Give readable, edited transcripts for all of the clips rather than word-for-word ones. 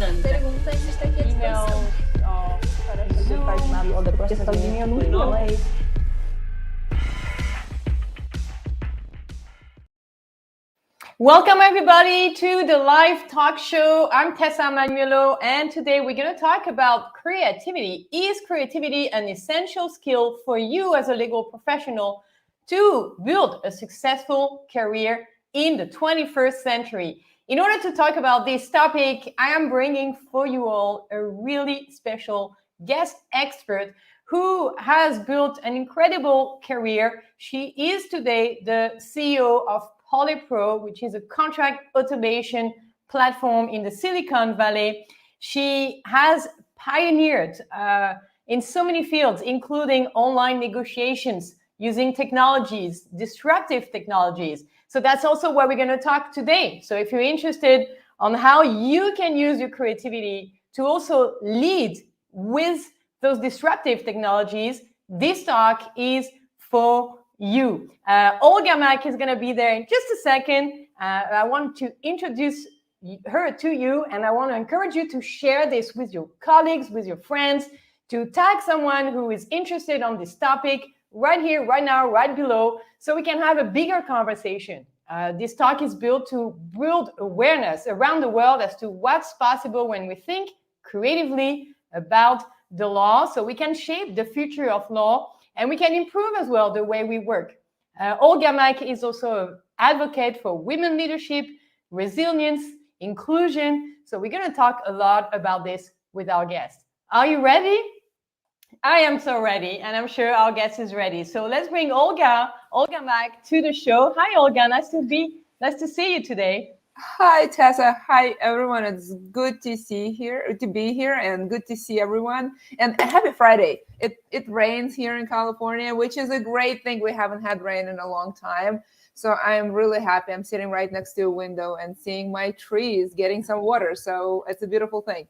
dinâmica. Perguntas, está aqui à disposição. Welcome everybody to the live talk show. I'm Tessa Manuelo, and today we're going to talk about creativity. Is creativity an essential skill for you as a legal professional to build a successful career in the 21st century? In order to talk about this topic, I am bringing for you all a really special guest expert who has built an incredible career. She is today the CEO of Parley Pro, which is a contract automation platform in the Silicon Valley. She has pioneered in so many fields, including online negotiations using technologies, disruptive technologies. So that's also what we're going to talk today. So if you're interested on how you can use your creativity to also lead with those disruptive technologies, this talk is for you. Olga Mack is going to be there in just a second. I want to introduce her to you, and I want to encourage you to share this with your colleagues, with your friends, to tag someone who is interested on this topic right here, right now, right below, so we can have a bigger conversation. This talk is built to build awareness around the world as to what's possible when we think creatively about the law, so we can shape the future of law. And we can improve as well the way we work. Olga Mack is also an advocate for women leadership, resilience, inclusion. So we're going to talk a lot about this with our guest. Are you ready? I am so ready, and I'm sure our guest is ready. So let's bring Olga Mack to the show. Hi, Olga. Nice to see you today. Hi, Tessa. Hi, everyone. It's good to be here, and good to see everyone. And happy Friday. It rains here in California, which is a great thing. We haven't had rain in a long time. So I'm really happy. I'm sitting right next to a window and seeing my trees getting some water. So it's a beautiful thing.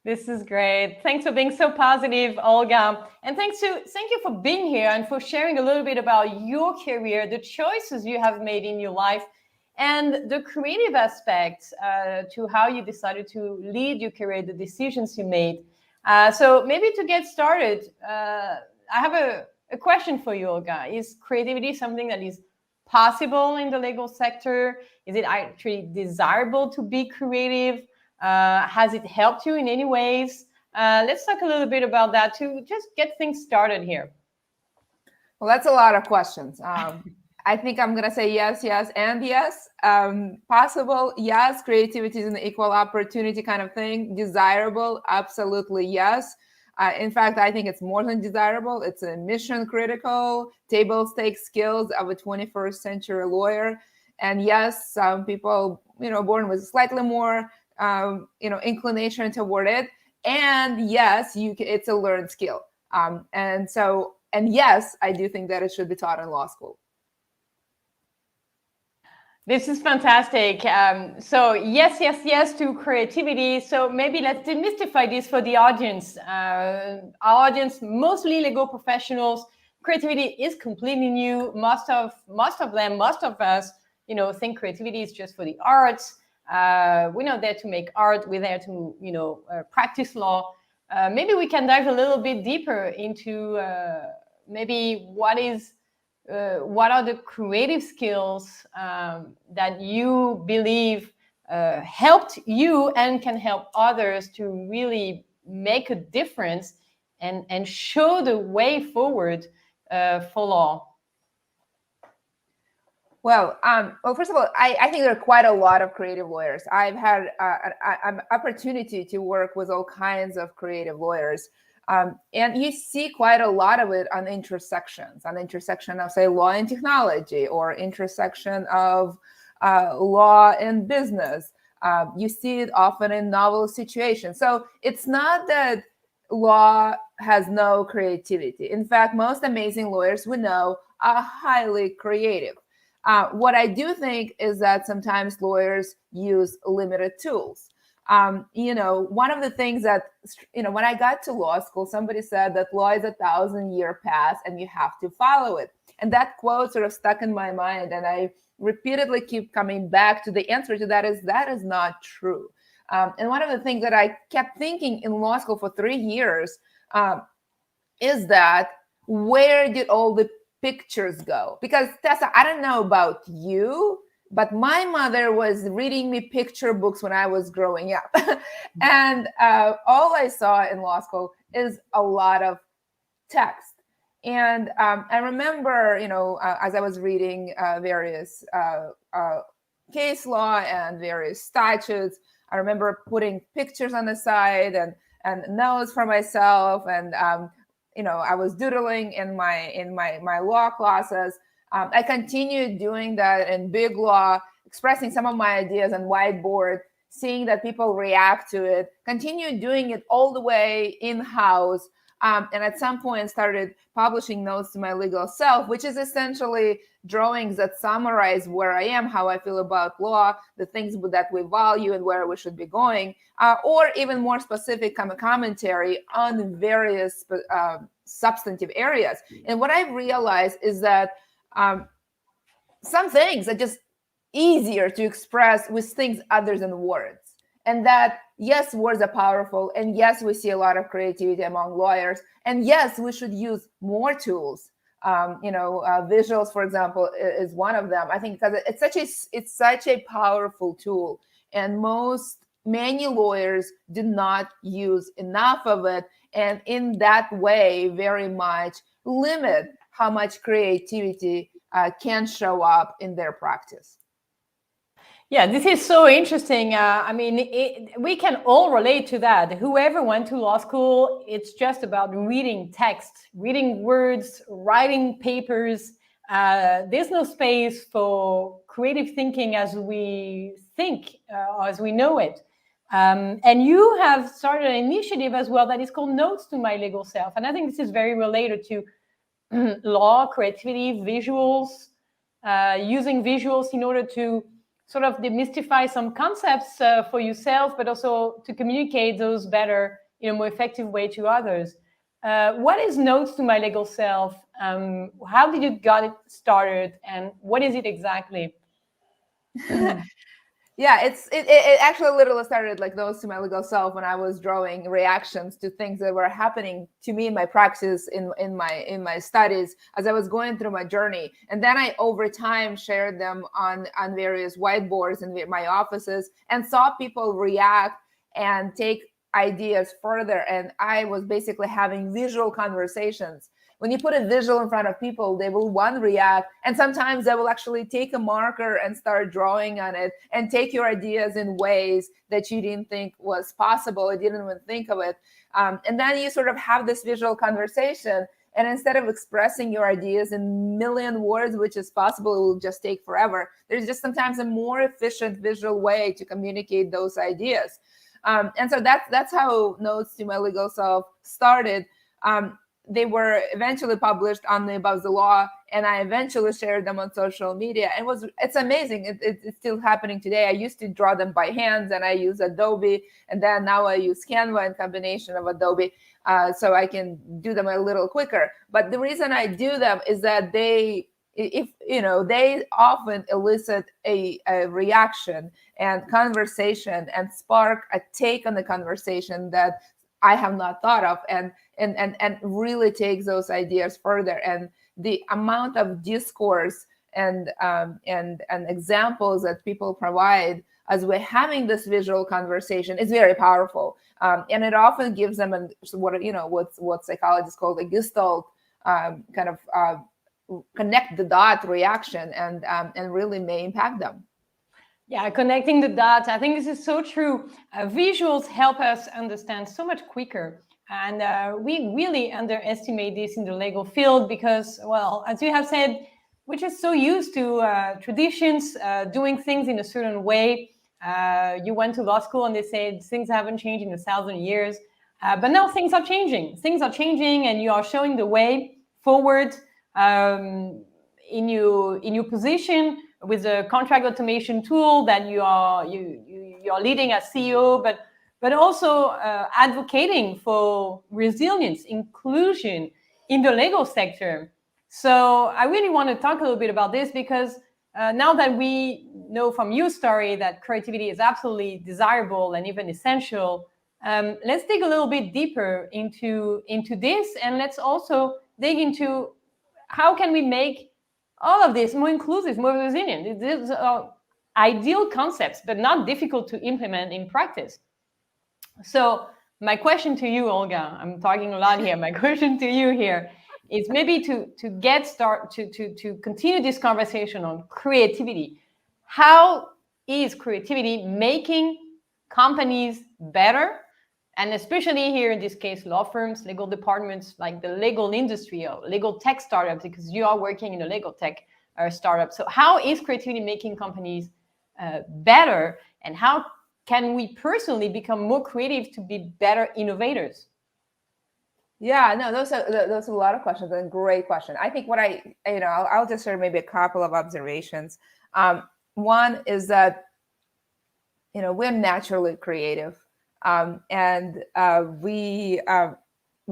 This is great. Thanks for being so positive, Olga. And thank you for being here and for sharing a little bit about your career, the choices you have made in your life, and the creative aspects to how you decided to lead your career, the decisions you made. So maybe to get started, I have a question for you, Olga. Is creativity something that is possible in the legal sector? Is it actually desirable to be creative? Has it helped you in any ways? Let's talk a little bit about that to just get things started here. Well, that's a lot of questions. I think I'm going to say yes, and yes. Possible, yes. Creativity is an equal opportunity kind of thing. Desirable, absolutely yes. In fact, I think it's more than desirable. It's a mission critical, table stakes skills of a 21st century lawyer. And yes, some people, born with slightly more, inclination toward it. And yes, it's a learned skill. And yes, I do think that it should be taught in law school. This is fantastic. So yes to creativity. So maybe let's demystify this for the audience. Our audience, mostly legal professionals. Creativity is completely new. Most of us, think creativity is just for the arts. We're not there to make art. We're there to, practice law. Maybe we can dive a little bit deeper into maybe what are the creative skills that you believe helped you and can help others to really make a difference and show the way forward for law? Well, first of all, I think there are quite a lot of creative lawyers. I've had an opportunity to work with all kinds of creative lawyers. And you see quite a lot of it on intersections, of, say, law and technology, or intersection of law and business. You see it often in novel situations. So it's not that law has no creativity. In fact, most amazing lawyers we know are highly creative. What I do think is that sometimes lawyers use limited tools. One of the things that, when I got to law school, somebody said that law is 1,000-year path and you have to follow it. And that quote sort of stuck in my mind. And I repeatedly keep coming back to the answer to that is not true. And one of the things that I kept thinking in law school for 3 years is that, where did all the pictures go? Because Tessa, I don't know about you, but my mother was reading me picture books when I was growing up. And all I saw in law school is a lot of text. And I remember, as I was reading various case law and various statutes, I remember putting pictures on the side and notes for myself. And, I was doodling in my law classes. I continued doing that in big law, expressing some of my ideas on whiteboard, seeing that people react to it, continued doing it all the way in-house. And at some point started publishing notes to my legal self, which is essentially drawings that summarize where I am, how I feel about law, the things that we value and where we should be going, or even more specific commentary on various substantive areas. And what I've realized is that some things are just easier to express with things other than words. And that, yes, words are powerful. And yes, we see a lot of creativity among lawyers. And yes, we should use more tools. Visuals, for example, is one of them. I think because it's such a powerful tool. And many lawyers do not use enough of it. And in that way, very much limit how much creativity can show up in their practice. Yeah, this is so interesting. We can all relate to that. Whoever went to law school, it's just about reading text, reading words, writing papers. There's no space for creative thinking as we think, or as we know it. And you have started an initiative as well that is called Notes to My Legal Self. And I think this is very related to law, creativity, visuals, using visuals in order to sort of demystify some concepts for yourself, but also to communicate those better in a more effective way to others. What is Notes to My Legal Self? How did you got it started, and what is it exactly? Yeah, it actually literally started like Notes to My Legal Self when I was drawing reactions to things that were happening to me in my practice, in my studies, as I was going through my journey. And then I, over time, shared them on various whiteboards in my offices and saw people react and take ideas further. And I was basically having visual conversations. When you put a visual in front of people, they will react, and sometimes they will actually take a marker and start drawing on it and take your ideas in ways that you didn't think was possible or didn't even think of it. And then you sort of have this visual conversation, and instead of expressing your ideas in a million words, which is possible, it will just take forever. There's just sometimes a more efficient visual way to communicate those ideas. And so that's how Notes to My Legal Self started. They were eventually published on the Above the Law, and I eventually shared them on social media. And it's amazing. It's still happening today. I used to draw them by hand, and I use Adobe, and then now I use Canva in combination of Adobe, so I can do them a little quicker. But the reason I do them is that they often elicit a reaction and conversation and spark a take on the conversation that I have not thought of, and really takes those ideas further. And the amount of discourse and examples that people provide as we're having this visual conversation is very powerful. And it often gives them what psychologists call a gestalt connect the dot reaction, and really may impact them. Yeah, connecting the dots. I think this is so true. Visuals help us understand so much quicker. And we really underestimate this in the legal field because, well, as you have said, we're just so used to traditions, doing things in a certain way. You went to law school and they said things haven't changed in 1,000 years. But now things are changing. Things are changing, and you are showing the way forward in your position with a contract automation tool that you're leading as CEO, but also advocating for resilience, inclusion in the legal sector. So I really want to talk a little bit about this because now that we know from your story that creativity is absolutely desirable and even essential, let's dig a little bit deeper into this, and let's also dig into how can we make all of this more inclusive, more resilient. These are ideal concepts, but not difficult to implement in practice. So my question to you, Olga, I'm talking a lot here. My question to you here is maybe to continue this conversation on creativity. How is creativity making companies better? And especially here in this case, law firms, legal departments, like the legal industry or legal tech startups, because you are working in a legal tech startup. So how is creativity making companies better, and how can we personally become more creative to be better innovators? Yeah, no, those are a lot of questions, and great question. I think what I'll just share maybe a couple of observations. One is that we're naturally creative, and we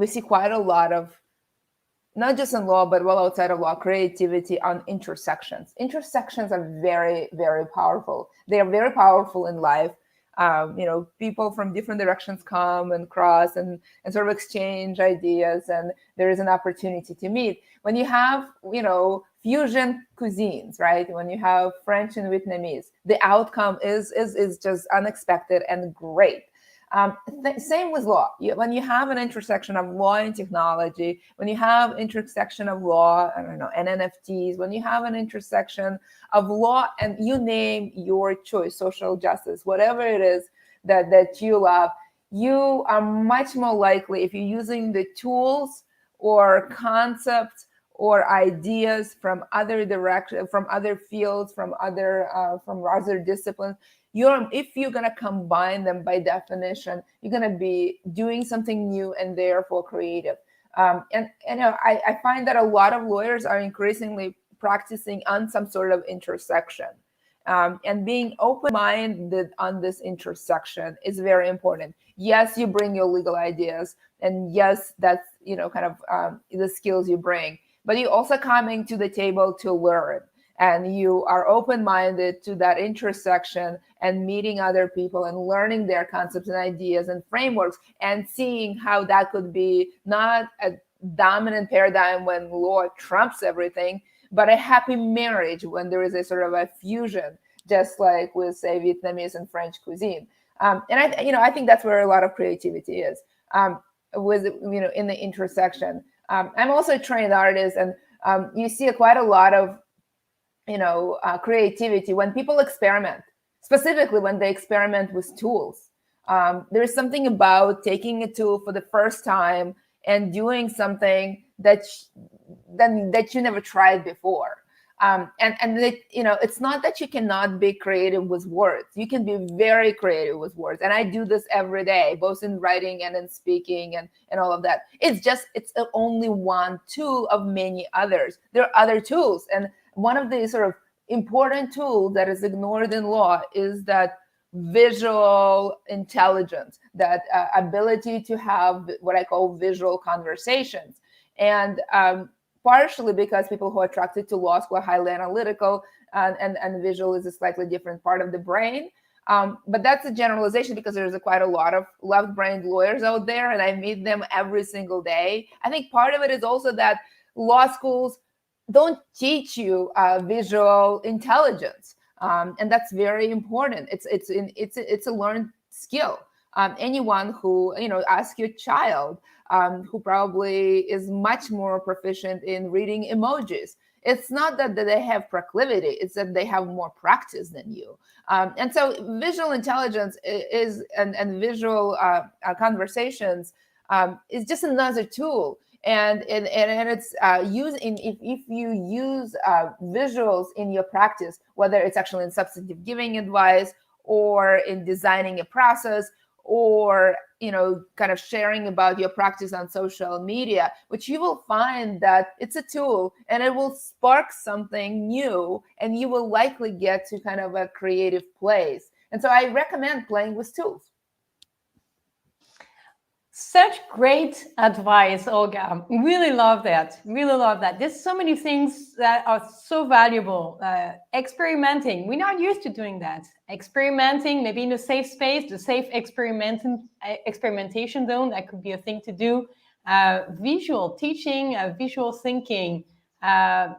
see quite a lot of, not just in law, but well outside of law, creativity on intersections. Intersections are very, very powerful. They are very powerful in life. People from different directions come and cross and sort of exchange ideas, and there is an opportunity to meet. When you have, fusion cuisines, right? When you have French and Vietnamese, the outcome is just unexpected and great. Same with law. When you have an intersection of law and technology, when you have intersection of law, and NFTs, when you have an intersection of law and you name your choice, social justice, whatever it is that you love, you are much more likely, if you're using the tools or concepts or ideas from other directions, from other fields, from other disciplines, if you're going to combine them, by definition, you're going to be doing something new and therefore creative. I find that a lot of lawyers are increasingly practicing on some sort of intersection, and being open-minded on this intersection is very important. Yes, you bring your legal ideas, and yes, that's the skills you bring, but you're also coming to the table to learn. And you are open-minded to that intersection and meeting other people and learning their concepts and ideas and frameworks, and seeing how that could be not a dominant paradigm when law trumps everything, but a happy marriage when there is a sort of a fusion, just like with, say, Vietnamese and French cuisine. And I think that's where a lot of creativity is, in the intersection. I'm also a trained artist, and you see quite a lot of creativity when people experiment, specifically when they experiment with tools. There's something about taking a tool for the first time and doing something that you never tried before. It's not that you cannot be creative with words. You can be very creative with words. And I do this every day, both in writing and in speaking and all of that. It's only one tool of many others. There are other tools. And one of the sort of important tools that is ignored in law is that visual intelligence, that ability to have what I call visual conversations. And partially because people who are attracted to law school are highly analytical, and visual is a slightly different part of the brain. But that's a generalization, because there's quite a lot of left-brained lawyers out there, and I meet them every single day. I think part of it is also that law schools don't teach you visual intelligence, and that's very important. It's a learned skill. Anyone who ask your child, who probably is much more proficient in reading emojis. It's not that they have proclivity; it's that they have more practice than you. And so, visual intelligence and visual conversations is just another tool. And it's if you use visuals in your practice, whether it's actually in substantive giving advice or in designing a process, or kind of sharing about your practice on social media, which you will find that it's a tool and it will spark something new, and you will likely get to kind of a creative place. And so I recommend playing with tools. Such great advice, Olga. Really love that. Really love that. There's so many things that are so valuable. Experimenting. We're not used to doing that. Experimenting, maybe in a safe space, the safe experimentation zone, that could be a thing to do. Visual teaching, visual thinking.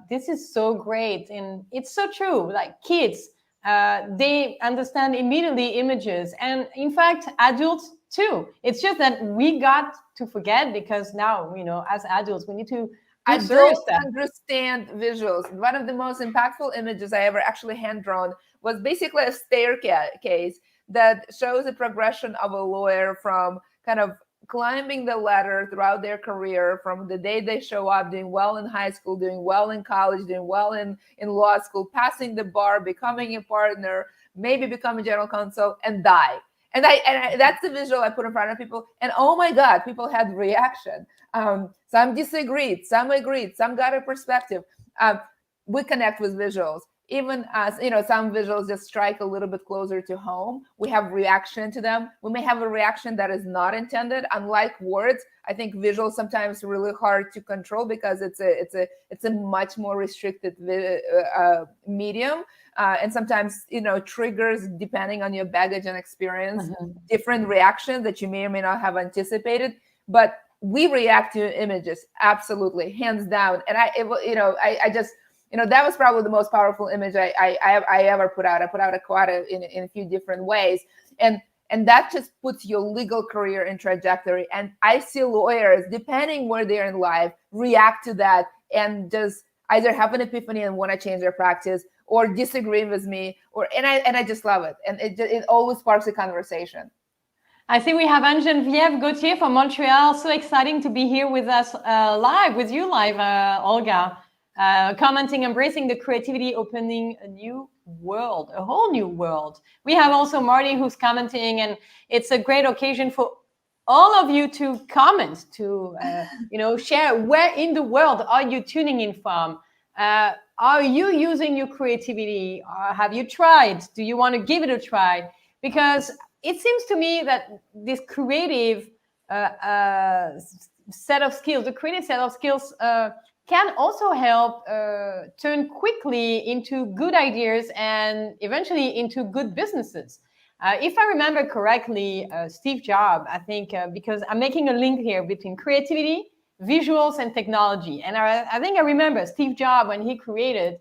This is so great. And it's so true. Like kids, they understand immediately images. And in fact, adults too. It's just that we got to forget because now, as adults, we need to I don't understand visuals. One of the most impactful images I ever actually hand drawn was basically a staircase that shows a progression of a lawyer from kind of climbing the ladder throughout their career, from the day they show up, doing well in high school, doing well in college, doing well in law school, passing the bar, becoming a partner, maybe becoming general counsel, and die. And I that's the visual I put in front of people. And oh my God, people had reaction. Some disagreed, some agreed, some got a perspective. We connect with visuals. Even as, some visuals just strike a little bit closer to home. We have reaction to them. We may have a reaction that is not intended. Unlike words, I think visuals sometimes really hard to control because it's a much more restricted medium. And sometimes, triggers, depending on your baggage and experience, different reactions that you may or may not have anticipated. But we react to images, absolutely, hands down. And I just, that was probably the most powerful image I ever put out. I put out a quote in a few different ways. And that just puts your legal career in trajectory. And I see lawyers, depending where they're in life, react to that and just either have an epiphany and want to change their practice, or disagree with me, and I just love it. And it always sparks a conversation. I think we have Geneviève Gauthier from Montreal. So exciting to be here with us live, Olga, commenting, embracing the creativity, opening a new world, a whole new world. We have also Marty who's commenting, and it's a great occasion for all of you to comment, to share where in the world are you tuning in from. Are you using your creativity? Have you tried? Do you want to give it a try? Because it seems to me that this creative set of skills, the creative set of skills can also help turn quickly into good ideas and eventually into good businesses. If I remember correctly, Steve Jobs, I think, because I'm making a link here between creativity, visuals, and technology. And I think I remember Steve Jobs when he created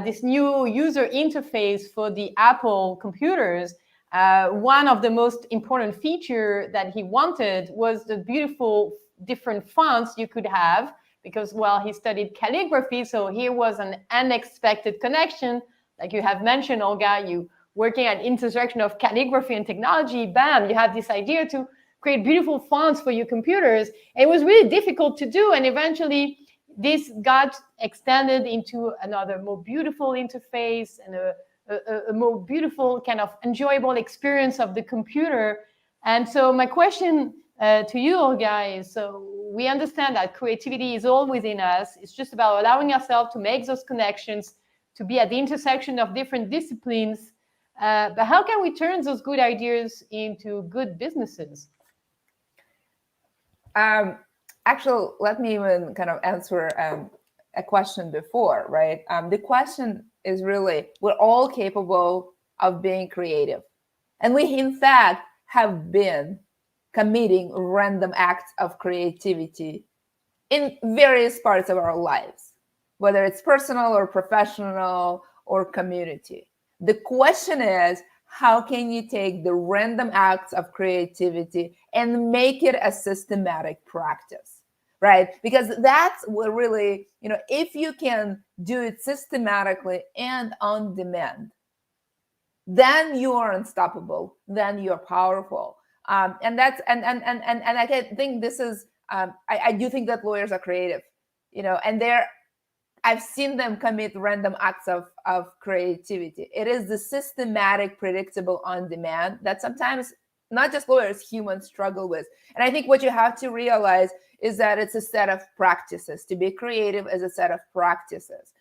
this new user interface for the Apple computers. One of the most important feature that he wanted was the beautiful different fonts you could have, because, well, he studied calligraphy. So here was an unexpected connection. Like you have mentioned, Olga, you working at intersection of calligraphy and technology, bam, you have this idea to create beautiful fonts for your computers. It was really difficult to do. And eventually this got extended into another more beautiful interface and a more beautiful kind of enjoyable experience of the computer. And so my question to you, Olga, is, so we understand that creativity is all within us. It's just about allowing ourselves to make those connections, to be at the intersection of different disciplines. But how can we turn those good ideas into good businesses? Actually, let me even kind of answer a question before, right? The question is really, we're all capable of being creative. And we, in fact, have been committing random acts of creativity in various parts of our lives, whether it's personal or professional or community. The question is, how can you take the random acts of creativity and make it a systematic practice, right? Because that's what really, if you can do it systematically and on demand, then you are unstoppable, then you're powerful. And I think this is, I do think that lawyers are creative, and I've seen them commit random acts of creativity. It is the systematic, predictable, on demand that sometimes not just lawyers, humans struggle with. And I think what you have to realize is that it's a set of practices. To be creative is a set of practices.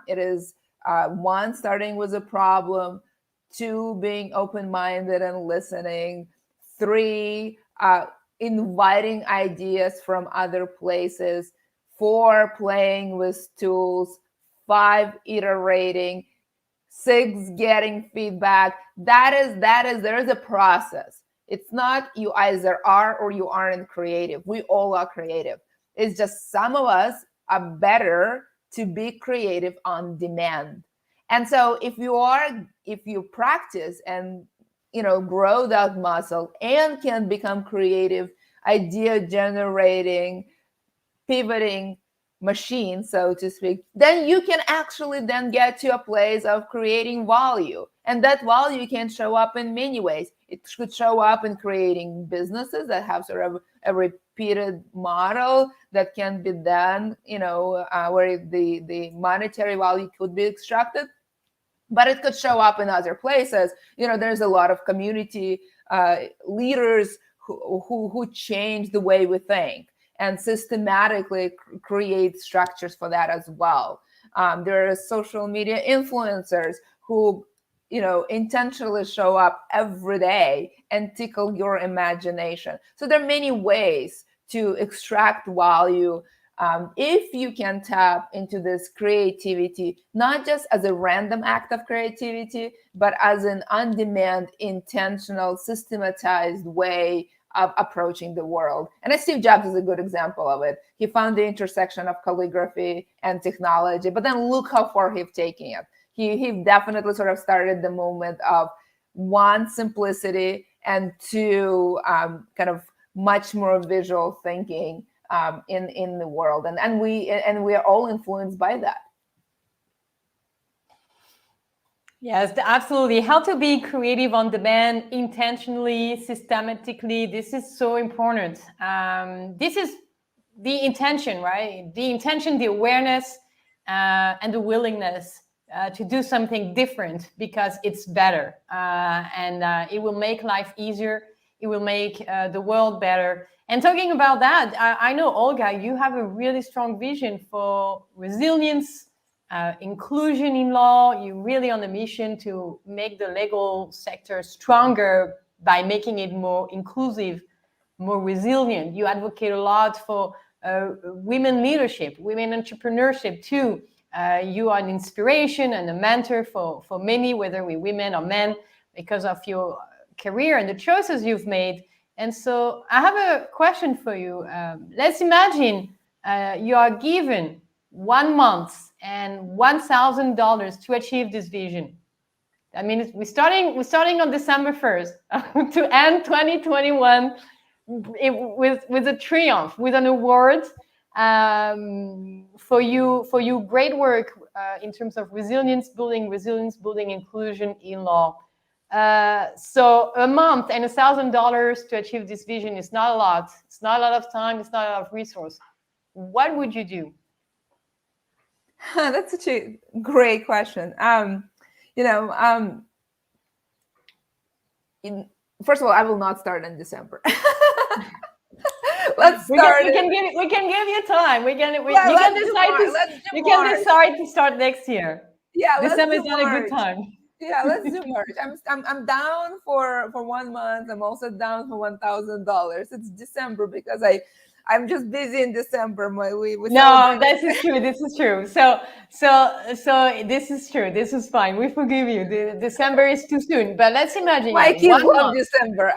It is one, starting with a problem, two, being open-minded and listening, three, inviting ideas from other places, 4 playing with tools, 5 iterating, 6 getting feedback. There is a process. It's not you either are or you aren't creative. We all are creative. It's just some of us are better to be creative on demand. And so if you practice and grow that muscle and can become creative, idea generating, pivoting machine, so to speak, then you can actually then get to a place of creating value. And that value can show up in many ways. It could show up in creating businesses that have sort of a repeated model that can be done, where the monetary value could be extracted. But it could show up in other places. There's a lot of community leaders who change the way we think and systematically create structures for that as well. There are social media influencers who, intentionally show up every day and tickle your imagination. So there are many ways to extract value if you can tap into this creativity, not just as a random act of creativity, but as an on-demand, intentional, systematized way of approaching the world. And Steve Jobs is a good example of it. He found the intersection of calligraphy and technology, but then look how far he's taking it. He definitely sort of started the movement of 1, simplicity, and 2, kind of much more visual thinking in the world, and we are all influenced by that. Yes, absolutely. How to be creative on demand, intentionally, systematically. This is so important. This is the intention, right? The intention, the awareness, and the willingness to do something different because it's better, and it will make life easier. It will make the world better. And talking about that, I know, Olga, you have a really strong vision for resilience, inclusion in law. You're really on a mission to make the legal sector stronger by making it more inclusive, more resilient. You advocate a lot for women leadership, women entrepreneurship too. You are an inspiration and a mentor for many, whether we're women or men, because of your career and the choices you've made. And so I have a question for you. Let's imagine you are given 1 month and $1,000 to achieve this vision. I mean, we're starting on December 1st to end 2021 with a triumph, with an award for you great work in terms of resilience building, inclusion in law. So a month and $1,000 to achieve this vision is not a lot. It's not a lot of time. It's not a lot of resource. What would you do? That's such a great question. First of all, I will not start in December. Let's start. We can give you time. You can decide to start next year. Yeah, December is not a good time. Yeah, let's do March. I'm down for 1 month. I'm also down for $1,000. It's December because I'm just busy in December. No, this is true. This is true. So this is true. This is fine. We forgive you. December is too soon. But let's imagine my kids love December.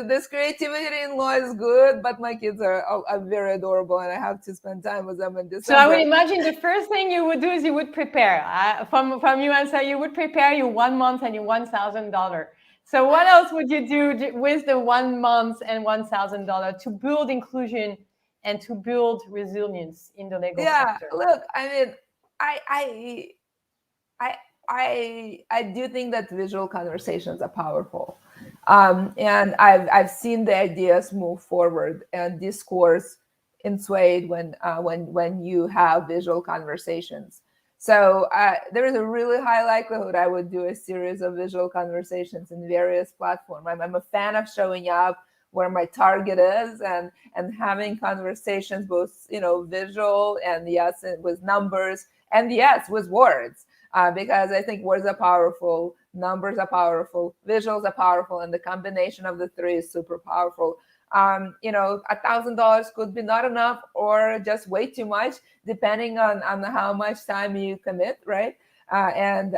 This creativity in law is good, but my kids are very adorable, and I have to spend time with them in December. So I would imagine the first thing you would do is you would prepare. From your answer, you would prepare your 1 month and your $1,000. So what else would you do with the 1 month and $1,000 to build inclusion and to build resilience in the legal sector? Yeah, look, I mean, I do think that visual conversations are powerful, and I've seen the ideas move forward and discourse ensued when you have visual conversations. So there is a really high likelihood I would do a series of visual conversations in various platforms. I'm a fan of showing up where my target is and having conversations, both visual and yes with numbers and yes with words, because I think words are powerful. numbers are powerful, visuals are powerful, and the combination of the three is super powerful. $1,000 could be not enough or just way too much, depending on how much time you commit, right? And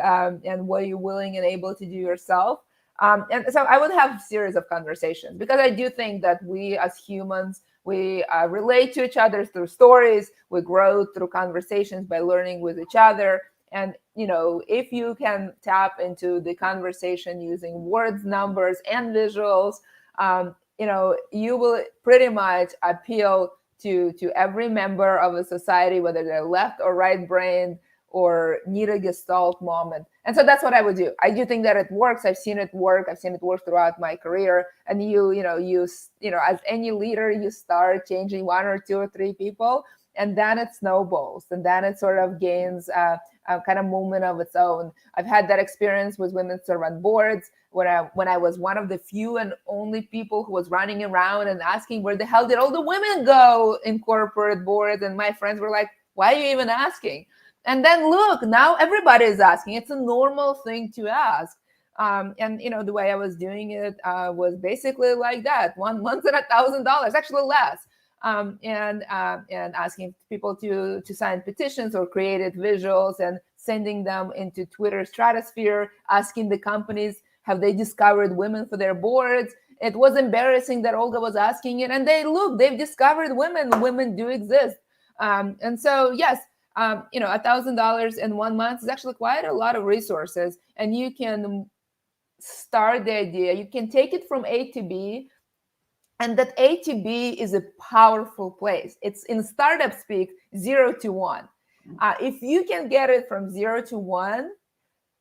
what you're willing and able to do yourself. And so I would have a series of conversations, because I do think that we as humans, we relate to each other through stories. We grow through conversations by learning with each other. And, if you can tap into the conversation using words, numbers, and visuals, you will pretty much appeal to every member of a society, whether they're left or right brained or need a gestalt moment. And so that's what I would do. I do think that it works. I've seen it work. I've seen it work throughout my career. And as any leader, you start changing one or two or three people, and then it snowballs, and then it sort of gains a kind of movement of its own. I've had that experience with women serve on boards when I was one of the few and only people who was running around and asking, where the hell did all the women go in corporate boards? And my friends were like, why are you even asking? And then look, now everybody is asking. It's a normal thing to ask. And the way I was doing it was basically like that: 1 month and $1,000, actually less. And asking people to sign petitions or created visuals and sending them into Twitter stratosphere, asking the companies, have they discovered women for their boards? It was embarrassing that Olga was asking it, and they've discovered women. Women do exist. And so, yes, $1,000 in 1 month is actually quite a lot of resources, and you can start the idea. You can take it from A to B. And that A to B is a powerful place. It's in startup speak, 0 to 1. If you can get it from 0 to 1,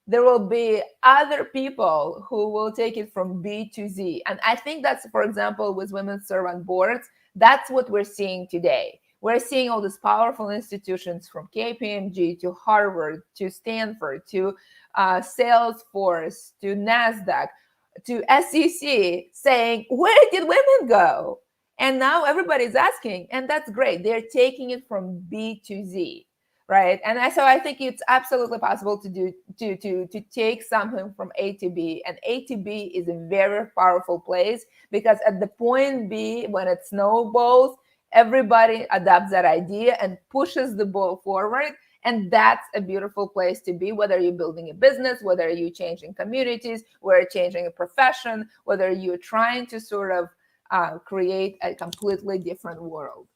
there will be other people who will take it from B to Z. And I think that's, for example, with Women Serve on Boards, that's what we're seeing today. We're seeing all these powerful institutions, from KPMG to Harvard to Stanford to Salesforce to NASDAQ to SEC, saying, where did women go? And now everybody's asking, and that's great. They're taking it from B to Z, right? And so I think it's absolutely possible to take something from A to B. And A to B is a very powerful place, because at the point B, when it snowballs, everybody adopts that idea and pushes the ball forward. And that's a beautiful place to be, whether you're building a business, whether you're changing communities, whether you're changing a profession, whether you're trying to sort of create a completely different world.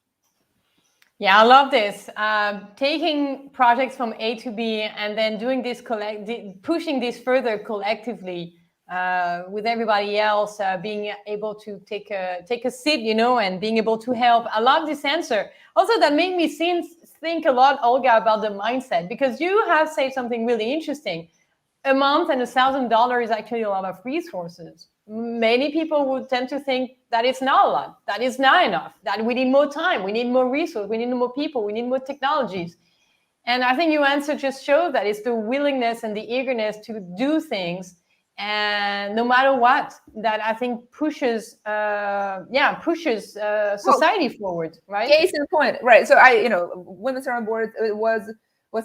Yeah, I love this. Taking projects from A to B and then doing this, pushing this further collectively with everybody else, being able to take a seat, and being able to help. I love this answer. Also, that made me think a lot, Olga, about the mindset, because you have said something really interesting. A month and $1,000 is actually a lot of resources. Many people would tend to think that it's not a lot, that it's not enough, that we need more time, we need more resources, we need more people, we need more technologies. And I think your answer just showed that it's the willingness and the eagerness to do things, and no matter what, that I think pushes society forward, right? Case in point, right? So Women Serve on Boards, it was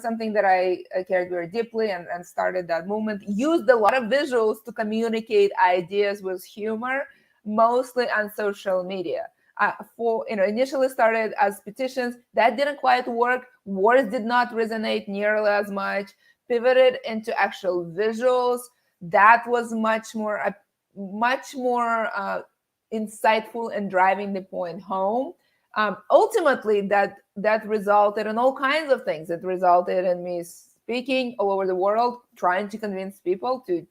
something that I cared very deeply and started that movement. Used a lot of visuals to communicate ideas with humor, mostly on social media. Initially started as petitions. That didn't quite work. Words did not resonate nearly as much. Pivoted into actual visuals. That was much more insightful and driving the point home. Ultimately, that resulted in all kinds of things. It resulted in me speaking all over the world, trying to convince people to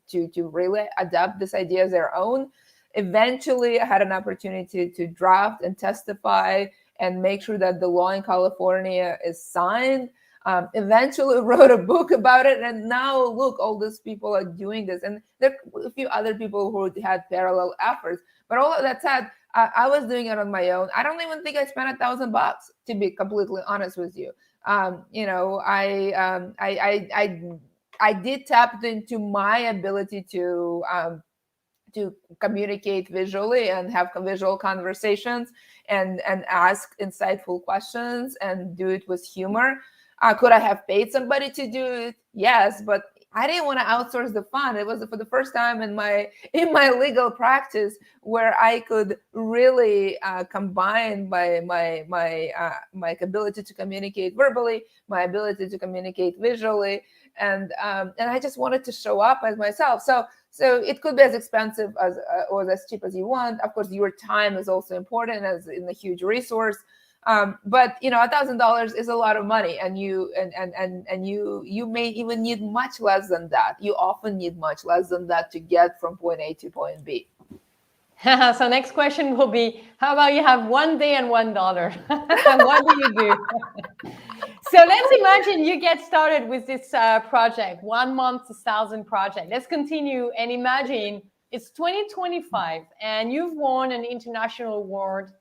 really adopt this idea as their own. Eventually, I had an opportunity to draft and testify and make sure that the law in California is signed. Eventually wrote a book about it, and now look, all these people are doing this, and there are a few other people who had parallel efforts. But all of that said, I was doing it on my own. I don't even think I spent $1,000, to be completely honest with you. I did tap into my ability to communicate visually and have visual conversations and ask insightful questions and do it with humor. Could I have paid somebody to do it? Yes, but I didn't want to outsource the fun. It was for the first time in my legal practice where I could really combine my ability to communicate verbally, my ability to communicate visually, and I just wanted to show up as myself. So it could be as expensive as or as cheap as you want. Of course, your time is also important as in a huge resource. But $1,000 is a lot of money, and you may even need much less than that. You often need much less than that to get from point A to point B. So next question will be, how about you have 1 day and $1? What do you do? So let's imagine you get started with this project, 1 month, 1,000 project. Let's continue and imagine it's 2025 and you've won an international award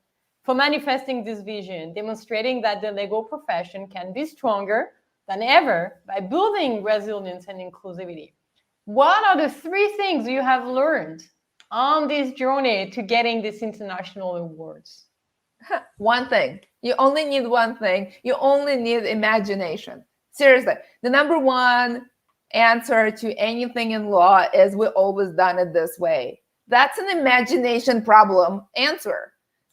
for manifesting this vision, demonstrating that the legal profession can be stronger than ever by building resilience and inclusivity. What are the 3 things you have learned on this journey to getting these international awards? One thing. You only need one thing. You only need imagination. Seriously, the number one answer to anything in law is we've always done it this way. That's an imagination problem answer.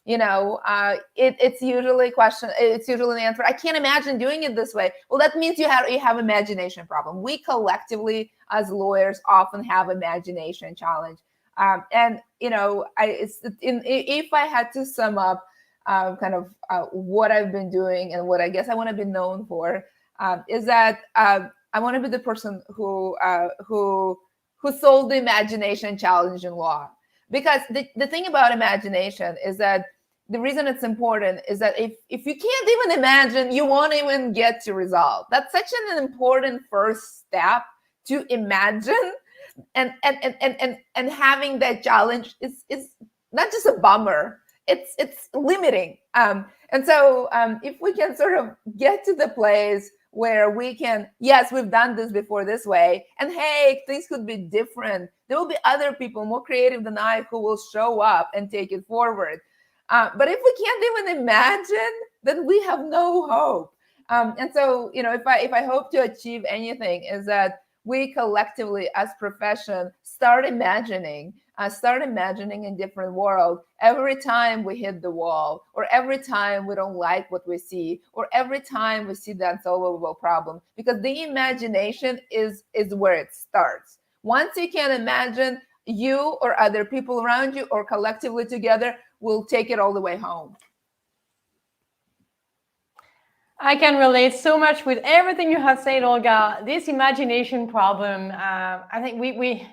It's usually a question. It's usually an answer. I can't imagine doing it this way. Well, that means you have imagination problem. We collectively, as lawyers, often have imagination challenge. If I had to sum up what I've been doing and what I guess I want to be known for, is that I want to be the person who solved the imagination challenge in law. Because the thing about imagination is that the reason it's important is that if you can't even imagine, you won't even get to resolve. That's such an important first step, to imagine, and having that challenge is not just a bummer. It's limiting. And so if we can sort of get to the place where we can, yes, we've done this before this way, and hey, things could be different. There will be other people more creative than I who will show up and take it forward. But if we can't even imagine, then we have no hope. And so, if I hope to achieve anything, is that we collectively as profession start imagining in different world every time we hit the wall, or every time we don't like what we see, or every time we see the unsolvable problem, because the imagination is where it starts. Once you can imagine, you or other people around you or collectively together will take it all the way home. I can relate so much with everything you have said, Olga. This imagination problem, I think we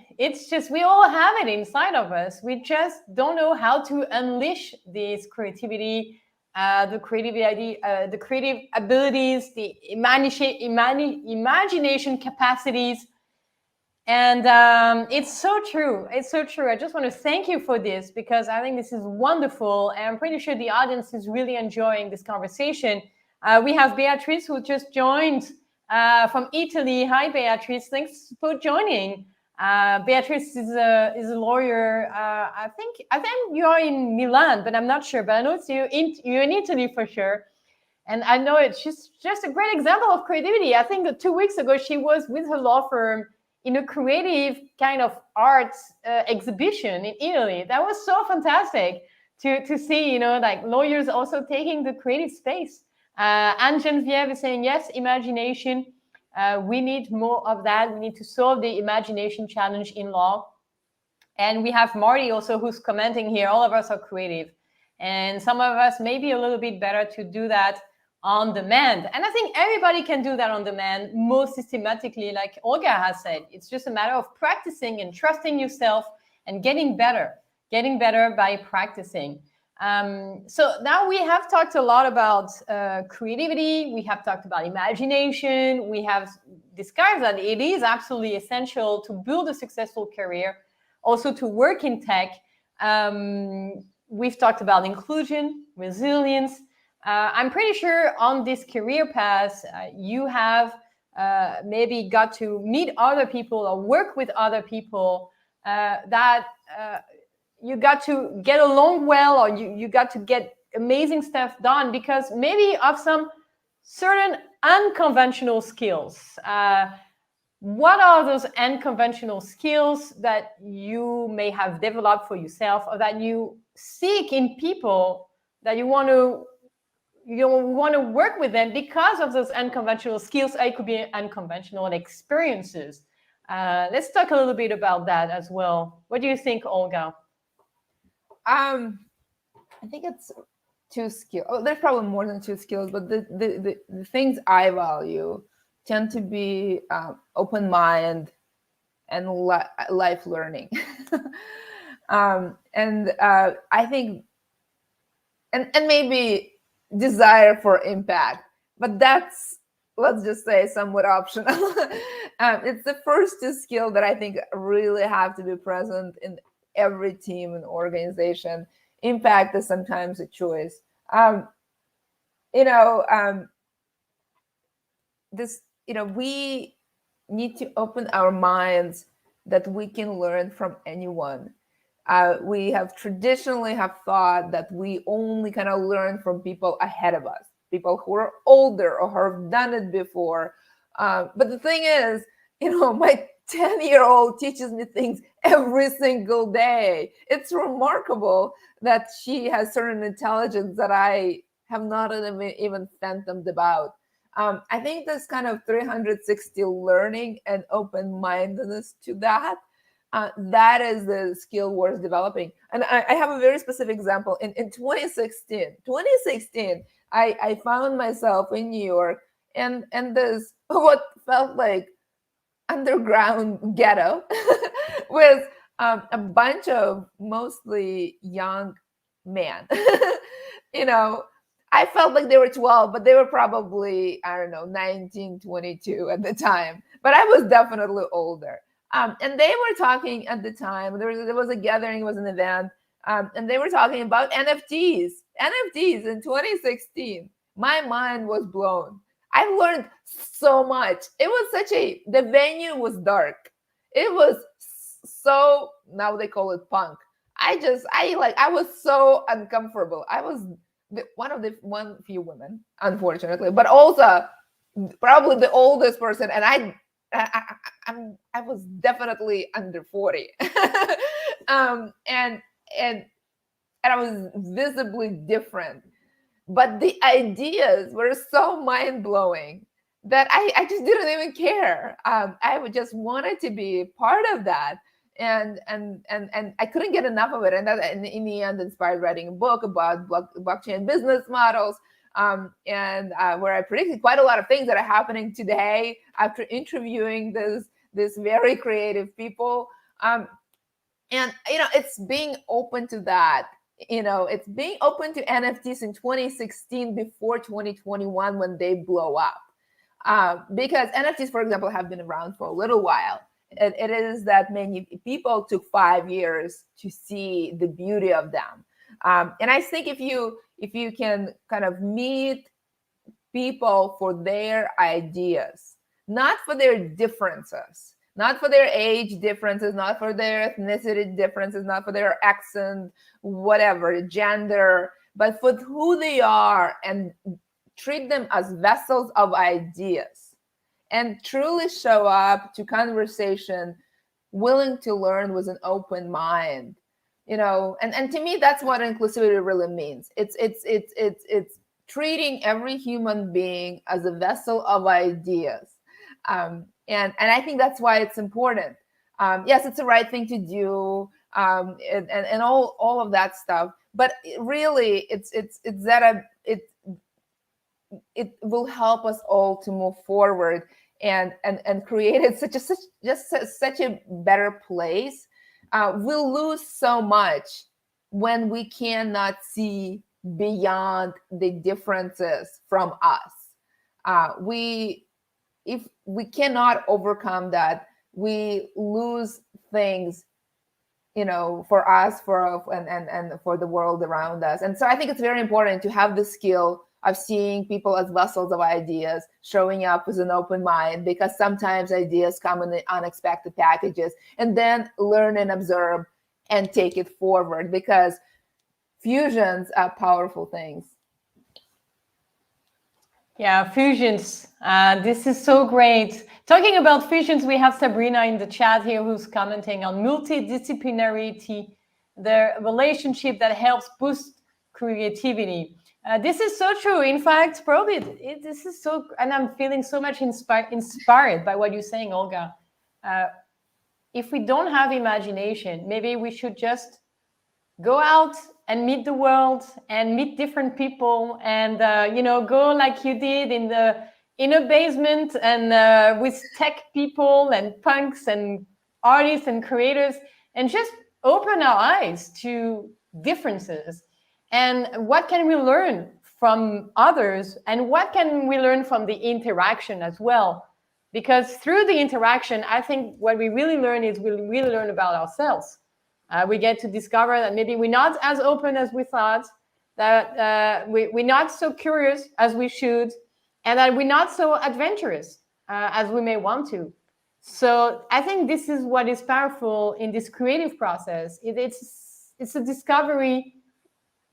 all have it inside of us. We just don't know how to unleash this creativity, the creative abilities, the imagination capacities. And it's so true. It's so true. I just want to thank you for this, because I think this is wonderful. And I'm pretty sure the audience is really enjoying this conversation. We have Beatrice, who just joined from Italy. Hi, Beatrice. Thanks for joining. Beatrice is a lawyer. I think you are in Milan, but I'm not sure. But I know you're in Italy for sure. And I know she's just a great example of creativity. I think that 2 weeks ago, she was with her law firm in a creative kind of arts exhibition in Italy. That was so fantastic to see, like lawyers also taking the creative space. Anne Geneviève is saying, yes, imagination. We need more of that. We need to solve the imagination challenge in law. And we have Marty also, who's commenting here. All of us are creative. And some of us may be a little bit better to do that on demand. And I think everybody can do that on demand more systematically, like Olga has said. It's just a matter of practicing and trusting yourself and getting better by practicing. So now we have talked a lot about creativity. We have talked about imagination. We have discussed that it is absolutely essential to build a successful career, also to work in tech. We've talked about inclusion, resilience. I'm pretty sure on this career path, you have maybe got to meet other people or work with other people that you got to get along well, or you got to get amazing stuff done because maybe of some certain unconventional skills. what are those unconventional skills that you may have developed for yourself, or that you seek in people that you want to work with them because of those unconventional skills? It could be unconventional experiences. Let's talk a little bit about that as well. What do you think, Olga? I think it's 2 skills. Oh, there's probably more than 2 skills, but the things I value tend to be open mind and life learning. I think, and maybe desire for impact, but that's, let's just say, somewhat optional. It's the first 2 skill that I think really have to be present in every team and organization. Impact is sometimes a choice. We need to open our minds that we can learn from anyone. We have traditionally thought that we only kind of learn from people ahead of us, people who are older or who have done it before. But the thing is, my 10-year-old teaches me things every single day. It's remarkable that she has certain intelligence that I have not even fathomed about. I think there's kind of 360 learning and open-mindedness to that. That is the skill worth developing. And I have a very specific example. In 2016, I found myself in New York, and this what felt like underground ghetto with a bunch of mostly young men. I felt like they were 12, but they were probably, I don't know, 19, 22 at the time. But I was definitely older. And they were talking at the time. There was a gathering, it was an event, and they were talking about NFTs in 2016. My mind was blown. I learned so much. It was the venue was dark. It was so, now they call it punk. I was so uncomfortable. I was one of the few women, unfortunately, but also probably the oldest person. And I was definitely under 40. And I was visibly different. But the ideas were so mind-blowing that I just didn't even care. I would just wanted to be part of that. And I couldn't get enough of it. And that in the end inspired writing a book about blockchain business models. Where I predicted quite a lot of things that are happening today after interviewing this very creative people. It's being open to that. It's being open to NFTs in 2016 before 2021 when they blow up. Because NFTs, for example, have been around for a little while. It is that many people took 5 years to see the beauty of them. And I think if you can kind of meet people for their ideas, not for their differences, not for their age differences, not for their ethnicity differences, not for their accent, whatever, gender, but for who they are, and treat them as vessels of ideas and truly show up to conversation willing to learn with an open mind. And to me, that's what inclusivity really means. It's treating every human being as a vessel of ideas. And I think that's why it's important. Yes, it's the right thing to do, and all of that stuff. But really, it will help us all to move forward and create such a better place. We'll lose so much when we cannot see beyond the differences from us. If we cannot overcome that, we lose things, for us, and for the world around us. And so I think it's very important to have the skill of seeing people as vessels of ideas, showing up with an open mind, because sometimes ideas come in unexpected packages, and then learn and observe and take it forward, because fusions are powerful things. Yeah, fusions. This is so great. Talking about fusions, we have Sabrina in the chat here who's commenting on multidisciplinarity, the relationship that helps boost creativity. This is so true. In fact, probably this is so, and I'm feeling so much inspired by what you're saying, Olga. If we don't have imagination, maybe we should just go out and meet the world and meet different people and go like you did in a basement and with tech people and punks and artists and creators, and just open our eyes to differences and what can we learn from others and what can we learn from the interaction as well, because through the interaction, I think what we really learn is we really learn about ourselves. We get to discover that maybe we're not as open as we thought, that we're not so curious as we should, and that we're not so adventurous as we may want to. So I think this is what is powerful in this creative process. It's a discovery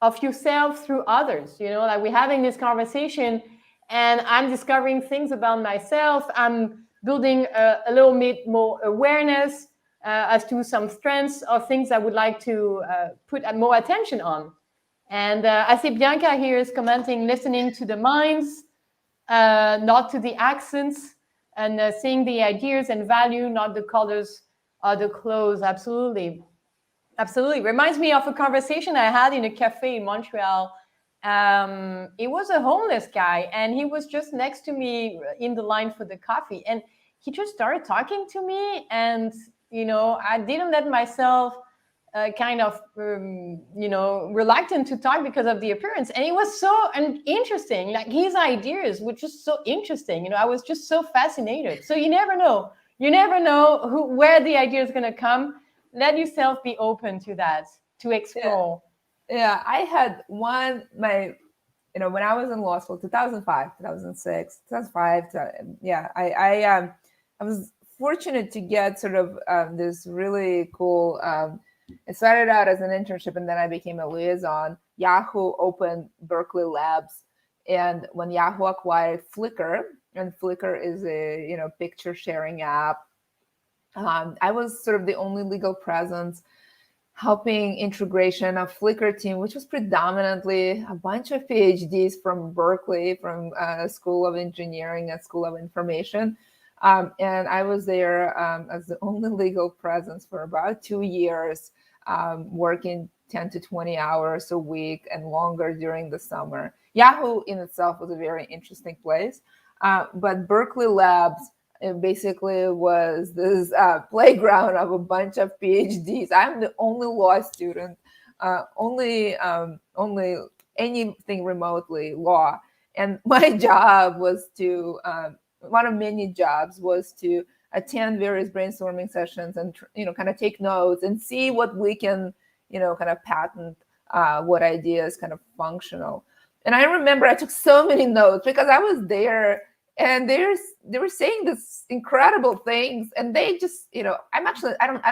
of yourself through others. Like we're having this conversation and I'm discovering things about myself. I'm building a little bit more awareness as to some strengths or things I would like to put more attention on. And I see Bianca here is commenting, listening to the minds, not to the accents, and seeing the ideas and value, not the colors or the clothes. Absolutely. Absolutely. Reminds me of a conversation I had in a cafe in Montreal. It was a homeless guy, and he was just next to me in the line for the coffee. And he just started talking to me, and I didn't let myself reluctant to talk because of the appearance. And it was so interesting. Like his ideas were just so interesting. I was just so fascinated. So you never know. You never know where the idea is going to come. Let yourself be open to that, to explore. Yeah, I had when I was in law school, 2005, 2006, 2005. I was fortunate to get sort of this really cool. It started out as an internship, and then I became a liaison. Yahoo opened Berkeley Labs, and when Yahoo acquired Flickr, and Flickr is a picture sharing app, I was sort of the only legal presence helping integration of Flickr team, which was predominantly a bunch of PhDs from Berkeley, from School of Engineering and School of Information. And I was there as the only legal presence for about 2 years, working 10 to 20 hours a week and longer during the summer. Yahoo in itself was a very interesting place. But Berkeley Labs, it basically was this playground of a bunch of PhDs. I'm the only law student, only anything remotely law. And my job was to, one of many jobs was to attend various brainstorming sessions and, kind of take notes and see what we can, kind of patent, what ideas kind of functional. And I remember I took so many notes because I was there. And they were saying this incredible things, and they just, I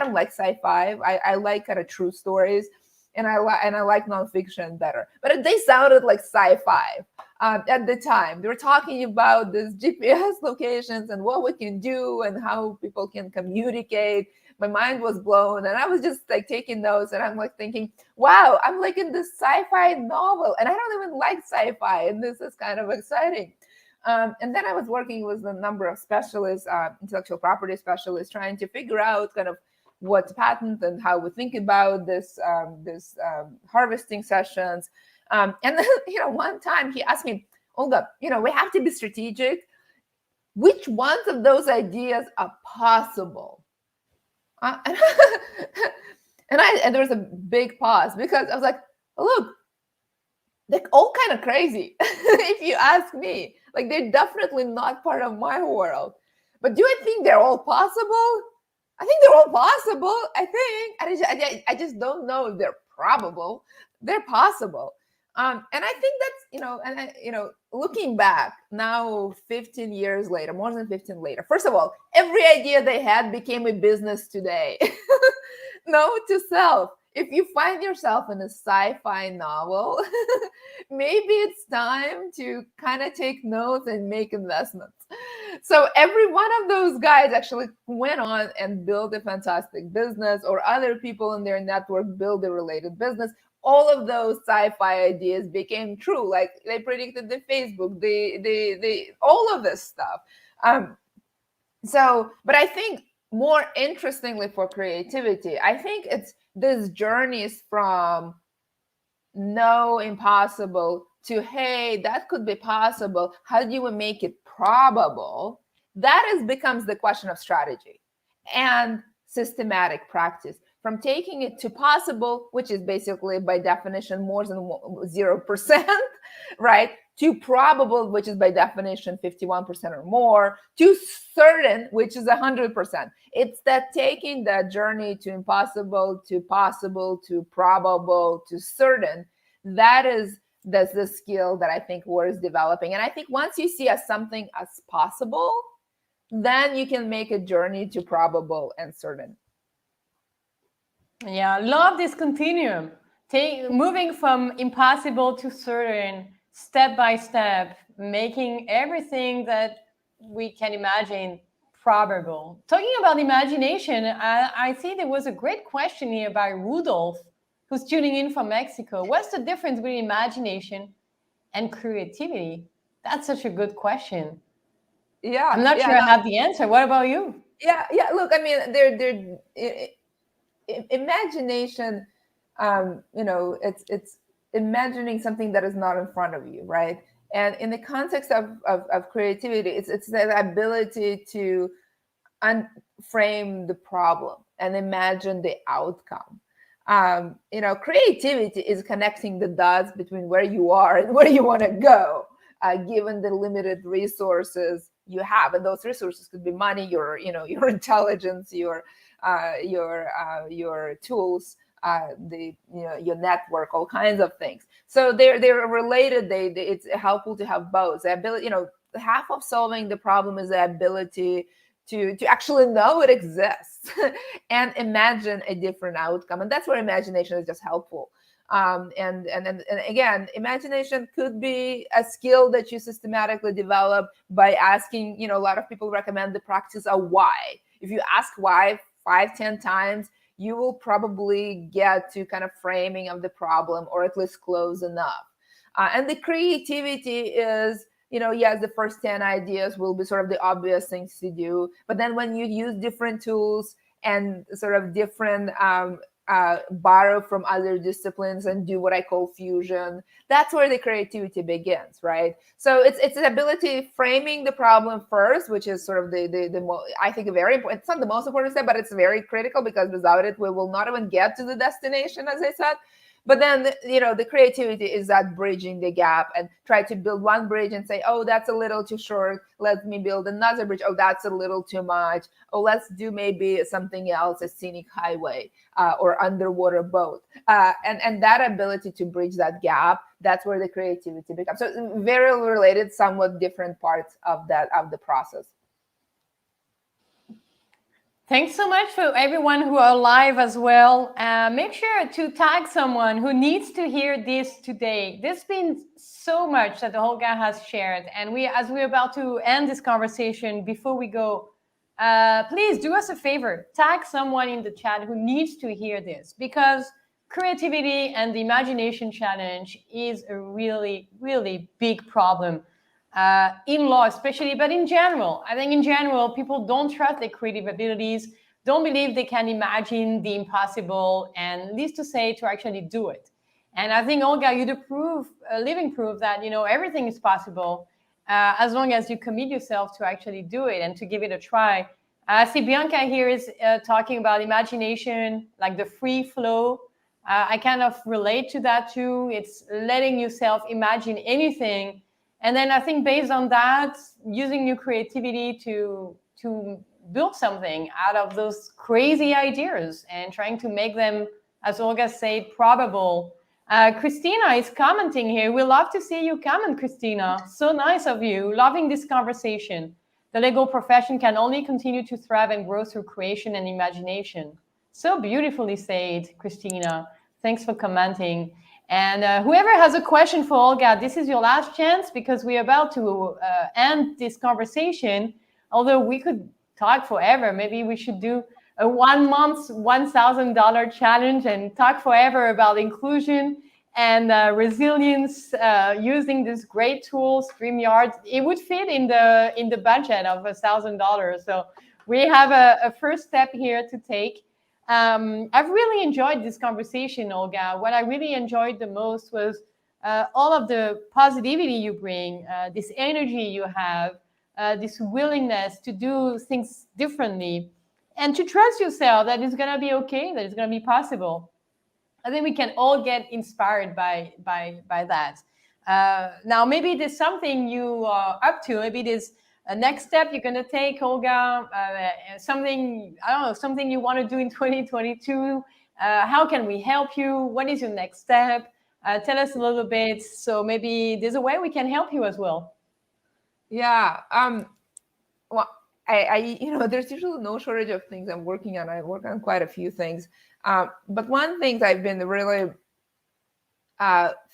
don't like sci-fi. I like kind of true stories, and I like nonfiction better. But they sounded like sci-fi at the time. They were talking about this GPS locations and what we can do and how people can communicate. My mind was blown, and I was just like taking notes, and I'm like thinking, wow, I'm like in this sci-fi novel, and I don't even like sci-fi, and this is kind of exciting. And then I was working with a number of specialists, intellectual property specialists, trying to figure out kind of what to patent and how we think about this harvesting sessions. And then, one time he asked me, Olga, we have to be strategic. Which ones of those ideas are possible? And there was a big pause because I was like, look, they're all kind of crazy, if you ask me. Like, they're definitely not part of my world. But do I think they're all possible? I think they're all possible. I think. I just don't know if they're probable. They're possible. And I think that's, looking back now, 15 years later, more than 15 later, first of all, every idea they had became a business today. Note to self. if you find yourself in a sci-fi novel, maybe it's time to kind of take notes and make investments. So every one of those guys actually went on and built a fantastic business, or other people in their network build a related business. All of those sci-fi ideas became true. Like they predicted the Facebook, the all of this stuff. But I think more interestingly for creativity, I think it's this journeys from no, impossible, to hey, that could be possible. How do you make it probable? That becomes the question of strategy and systematic practice. From taking it to possible, which is basically by definition more than 0%, right? To probable, which is by definition 51% or more, to certain, which is 100%. It's that taking that journey to impossible, to possible, to probable, to certain. That's the skill that I think worth developing. And I think once you see something as possible, then you can make a journey to probable and certain. Yeah, love this continuum. Moving from impossible to certain, step by step, making everything that we can imagine probable. Talking about imagination, I see there was a great question here by Rudolph, who's tuning in from Mexico. What's the difference between imagination and creativity? That's such a good question. Yeah, I'm not sure I have the answer. What about you? Yeah. Look, I mean, imagination, it's imagining something that is not in front of you, right? And in the context of creativity, it's the ability to unframe the problem and imagine the outcome. Creativity is connecting the dots between where you are and where you want to go, given the limited resources you have. And those resources could be money, your intelligence, your tools, your network, all kinds of things. So they're related. It's helpful to have both. The ability, half of solving the problem is the ability to actually know it exists and imagine a different outcome. And that's where imagination is just helpful. And again, imagination could be a skill that you systematically develop by asking, a lot of people recommend the practice of why. If you ask why 5-10 times, you will probably get to kind of framing of the problem, or at least close enough. And the creativity is, yes, the first 10 ideas will be sort of the obvious things to do. But then when you use different tools and sort of different borrow from other disciplines and do what I call fusion, that's where the creativity begins, right? So it's the ability framing the problem first, which is sort of I think very important. It's not the most important step, but it's very critical, because without it, we will not even get to the destination, as I said. But then, the creativity is that bridging the gap and try to build one bridge and say, oh, that's a little too short. Let me build another bridge. Oh, that's a little too much. Oh, let's do maybe something else, a scenic highway or underwater boat. And that ability to bridge that gap, that's where the creativity becomes. So very related, somewhat different parts of the process. Thanks so much for everyone who are live as well. Make sure to tag someone who needs to hear this today. There's been so much that Olga has shared. And as we're about to end this conversation, before we go, please do us a favor. Tag someone in the chat who needs to hear this, because creativity and the imagination challenge is a really, really big problem. In law especially, but in general. I think in general, people don't trust their creative abilities, don't believe they can imagine the impossible, and least to say to actually do it. And I think, Olga, you're living proof that, everything is possible as long as you commit yourself to actually do it and to give it a try. I see Bianca here is talking about imagination, like the free flow. I kind of relate to that too. It's letting yourself imagine anything. And then I think based on that, using your creativity to build something out of those crazy ideas and trying to make them, as Olga said, probable. Christina is commenting here. We love to see you comment, Christina. So nice of you. Loving this conversation. The legal profession can only continue to thrive and grow through creation and imagination. So beautifully said, Christina. Thanks for commenting. And whoever has a question for Olga, this is your last chance because we're about to end this conversation. Although we could talk forever, maybe we should do a 1 month, $1,000 challenge and talk forever about inclusion and resilience using this great tool, StreamYard. It would fit in the budget of $1,000. So we have a first step here to take. I've really enjoyed this conversation, Olga. What I really enjoyed the most was all of the positivity you bring, this energy you have, this willingness to do things differently, and to trust yourself that it's going to be okay, that it's going to be possible. I think we can all get inspired by that. Now, maybe there's something you are up to. Maybe there's a next step you're going to take, Olga. Something, I don't know, something you want to do in 2022. How can we help you? What is your next step? Tell us a little bit. So maybe there's a way we can help you as well. Yeah. Well, I there's usually no shortage of things I'm working on. I work on quite a few things. But one thing I've been really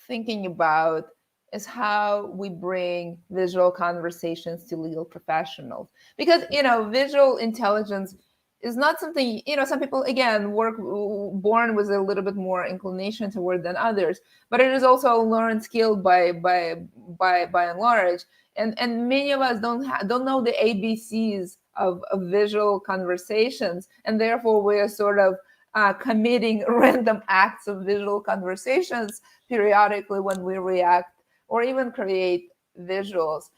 thinking about is how we bring visual conversations to legal professionals. Because, visual intelligence is not something, some people, again, born with a little bit more inclination toward than others, but it is also a learned skill by and large. And many of us don't know the ABCs of visual conversations, and therefore we are sort of committing random acts of visual conversations periodically when we react or even create visuals.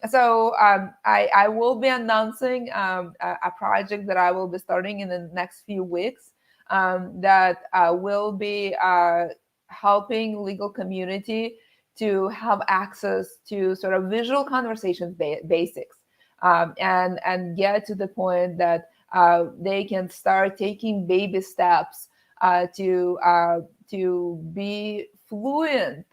So I will be announcing a project that I will be starting in the next few weeks that will be helping legal community to have access to sort of visual conversations basics and get to the point that they can start taking baby steps to be fluent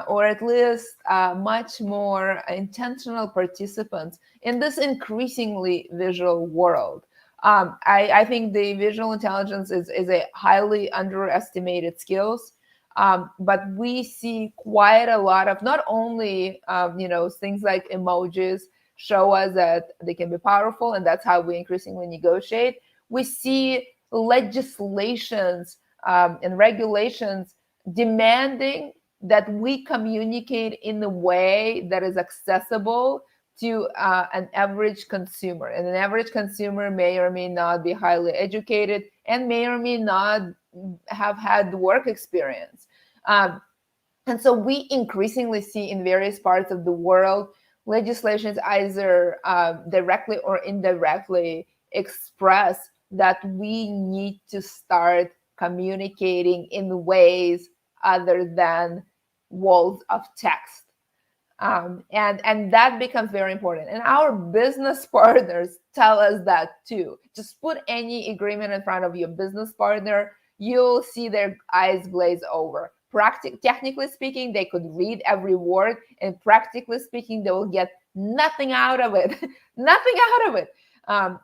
or at least much more intentional participants in this increasingly visual world. I think the visual intelligence is a highly underestimated skills. But we see quite a lot of not only things like emojis show us that they can be powerful, and that's how we increasingly negotiate. We see legislations and regulations demanding that we communicate in a way that is accessible to an average consumer. And an average consumer may or may not be highly educated and may or may not have had work experience. And so we increasingly see in various parts of the world legislations either directly or indirectly express that we need to start communicating in ways other than walls of text. And that becomes very important. And our business partners tell us that too. Just put any agreement in front of your business partner, you'll see their eyes glaze over. Technically speaking, they could read every word, and practically speaking, they will get nothing out of it. Nothing out of it.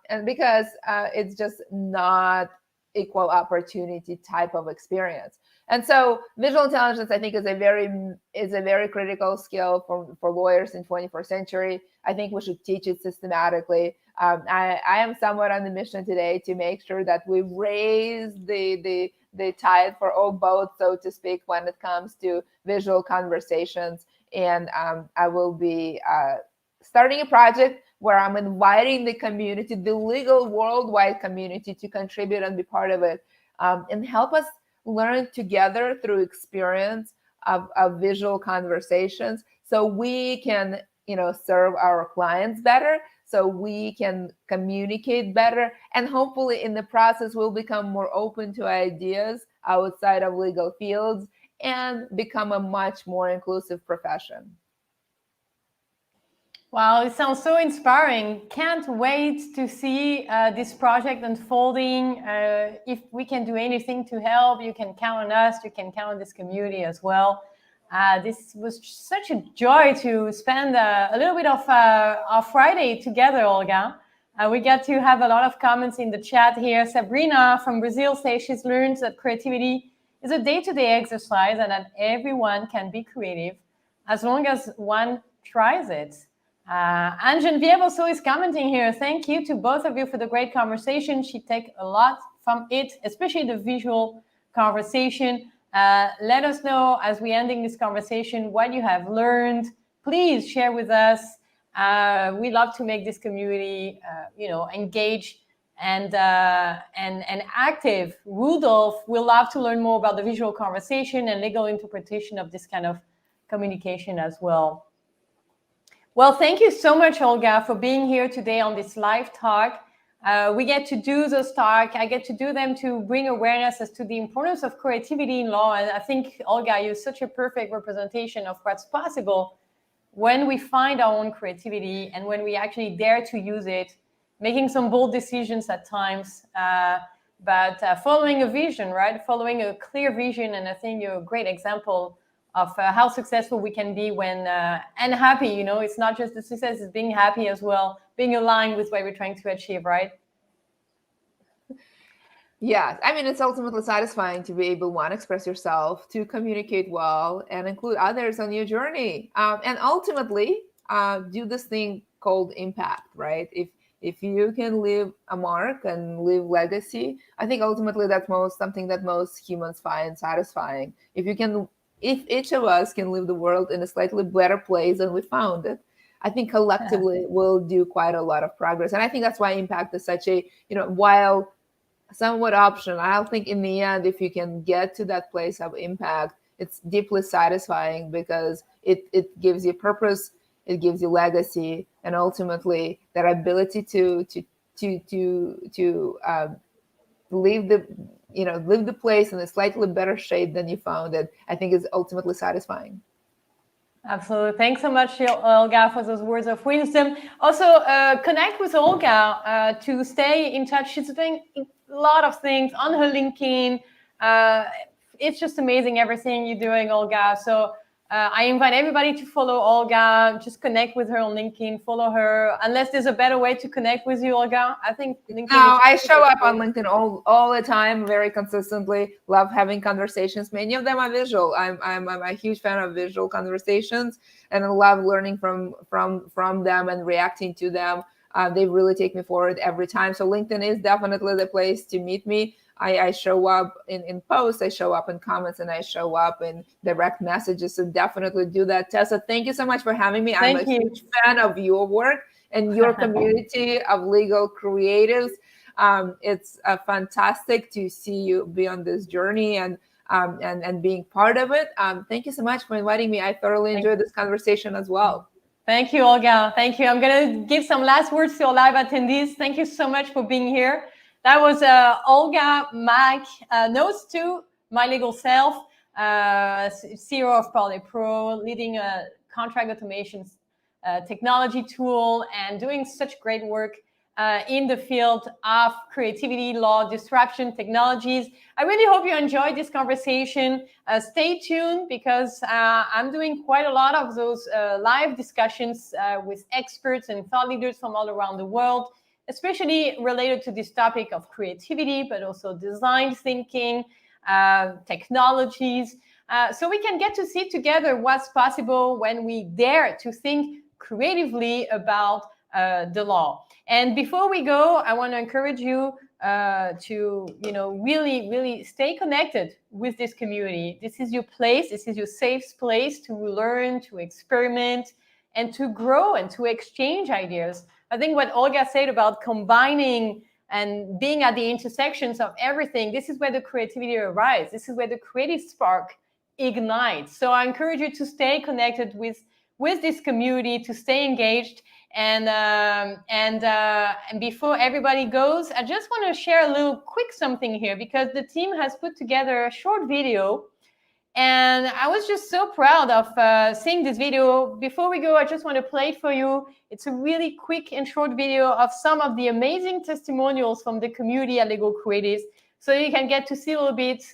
And because it's just not equal opportunity type of experience. And so visual intelligence, I think, is a very critical skill for lawyers in 21st century. I think we should teach it systematically. I am somewhat on the mission today to make sure that we raise the tide for all boats, so to speak, when it comes to visual conversations. And I will be starting a project where I'm inviting the community, the legal worldwide community, to contribute and be part of it, and help us learn together through experience of visual conversations, so we can serve our clients better, so we can communicate better, and hopefully in the process we'll become more open to ideas outside of legal fields and become a much more inclusive profession. Wow, it sounds so inspiring. Can't wait to see this project unfolding. If we can do anything to help, you can count on us. You can count on this community as well. This was such a joy to spend a little bit of our Friday together, Olga. We get to have a lot of comments in the chat here. Sabrina from Brazil says she's learned that creativity is a day-to-day exercise and that everyone can be creative as long as one tries it. And Genevieve also is commenting here. Thank you to both of you for the great conversation. She takes a lot from it, especially the visual conversation. Let us know as we're ending this conversation what you have learned. Please share with us. We love to make this community, engaged and active. Rudolph will love to learn more about the visual conversation and legal interpretation of this kind of communication as well. Well, thank you so much, Olga, for being here today on this live talk. We get to do those talks. I get to do them to bring awareness as to the importance of creativity in law. And I think, Olga, you're such a perfect representation of what's possible when we find our own creativity and when we actually dare to use it, making some bold decisions at times, but following a vision, right? Following a clear vision. And I think you're a great example of how successful we can be when, and happy, it's not just the success, it's being happy as well, being aligned with what we're trying to achieve, right? Yeah, I mean, it's ultimately satisfying to be able to express yourself, to communicate well, and include others on your journey, and ultimately do this thing called impact, right? If you can leave a mark and leave legacy, I think ultimately that's something that most humans find satisfying. If each of us can leave the world in a slightly better place than we found it, I think collectively we'll do quite a lot of progress. And I think that's why impact is such a, while somewhat optional, I think in the end, if you can get to that place of impact, it's deeply satisfying because it gives you purpose, it gives you legacy, and ultimately that ability to leave the place in a slightly better shape than you found it, I think is ultimately satisfying. Absolutely. Thanks so much, Olga, for those words of wisdom. Also, connect with Olga to stay in touch. She's doing a lot of things on her LinkedIn. It's just amazing everything you're doing, Olga. So I invite everybody to follow Olga. Just connect with her on LinkedIn. Follow her. Unless there's a better way to connect with you, Olga. I think LinkedIn. No, I show up on LinkedIn all the time, very consistently. Love having conversations. Many of them are visual. I'm a huge fan of visual conversations, and I love learning from them and reacting to them. They really take me forward every time. So LinkedIn is definitely the place to meet me. I show up in posts, I show up in comments, and I show up in direct messages. So definitely do that. Tessa, thank you so much for having me. I'm a huge fan of your work and your community of legal creatives. It's fantastic to see you be on this journey and being part of it. Thank you so much for inviting me. I thoroughly enjoyed this conversation as well. Thank you, Olga. Thank you. I'm going to give some last words to our live attendees. Thank you so much for being here. That was Olga Mack, notes to my legal self, CEO of Parley Pro, leading a contract automation technology tool and doing such great work in the field of creativity, law, disruption technologies. I really hope you enjoyed this conversation. Stay tuned because I'm doing quite a lot of those live discussions with experts and thought leaders from all around the world, especially related to this topic of creativity, but also design thinking, technologies. So we can get to see together what's possible when we dare to think creatively about the law. And before we go, I want to encourage you to, really, really stay connected with this community. This is your place. This is your safe place to learn, to experiment, and to grow and to exchange ideas. I think what Olga said about combining and being at the intersections of everything, this is where the creativity arises. This is where the creative spark ignites. So I encourage you to stay connected with this community, to stay engaged. And before everybody goes, I just want to share a little quick something here because the team has put together a short video. And I was just so proud of seeing this video. Before we go, I just want to play it for you. It's a really quick and short video of some of the amazing testimonials from the community at Legal Creatives. So you can get to see a little bit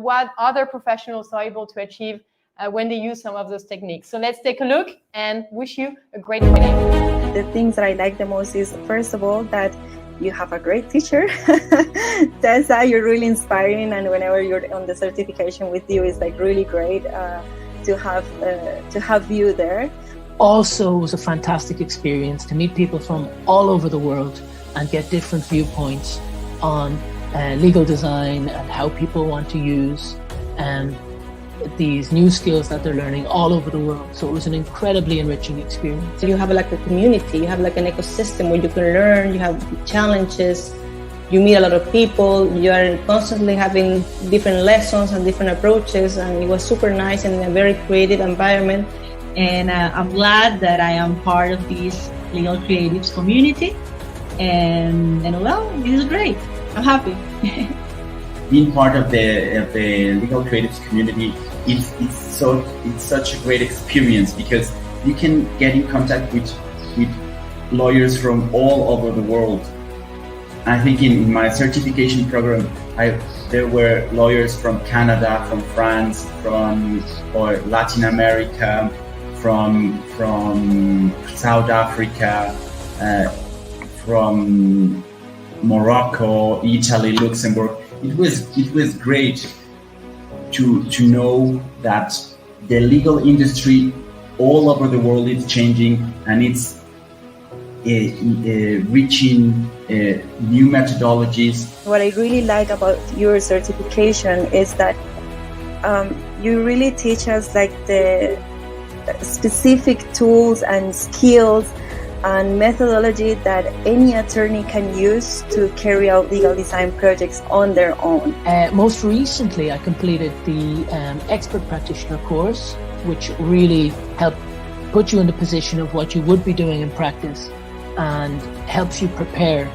what other professionals are able to achieve when they use some of those techniques. So let's take a look and wish you a great training. The things that I like the most is, first of all, that you have a great teacher. Tessa, you're really inspiring, and whenever you're on the certification with you, it's like really great to have you there. Also, it was a fantastic experience to meet people from all over the world and get different viewpoints on legal design and how people want to use these new skills that they're learning all over the world. So it was an incredibly enriching experience. You have like a community, you have like an ecosystem where you can learn, you have challenges, you meet a lot of people, you are constantly having different lessons and different approaches, and it was super nice and a very creative environment. And I'm glad that I am part of this Legal Creatives community. And well, this is great. I'm happy. Being part of the Legal Creatives community, it's such a great experience because you can get in contact with lawyers from all over the world. I think in my certification program, there were lawyers from Canada, from France, or Latin America, from South Africa, from Morocco, Italy, Luxembourg. It was great to know that the legal industry all over the world is changing, and it's reaching new methodologies. What I really like about your certification is that you really teach us like the specific tools and skills and methodology that any attorney can use to carry out legal design projects on their own. Most recently, I completed the expert practitioner course, which really helped put you in the position of what you would be doing in practice and helps you prepare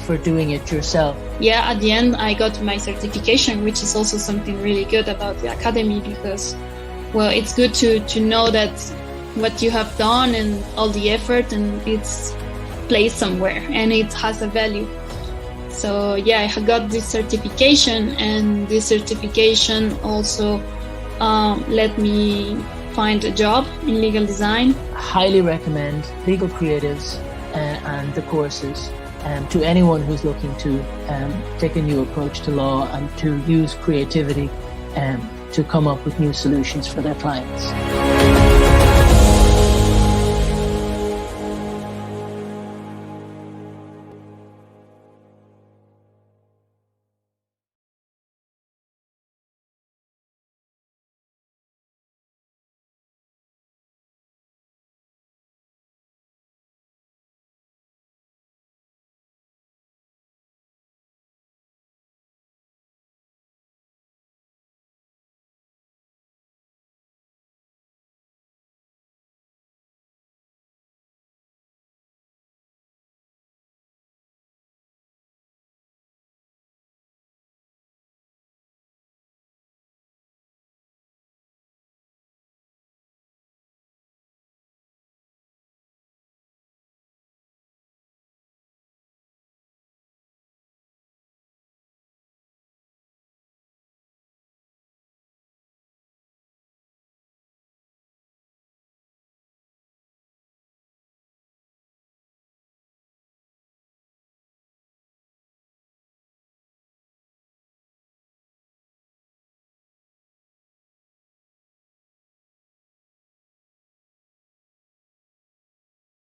for doing it yourself. Yeah, at the end, I got my certification, which is also something really good about the academy because, well, it's good to know that what you have done and all the effort, and it's placed somewhere and it has a value. So yeah, I got this certification, and this certification also let me find a job in legal design. I highly recommend Legal Creatives and the courses to anyone who's looking to take a new approach to law and to use creativity to come up with new solutions for their clients.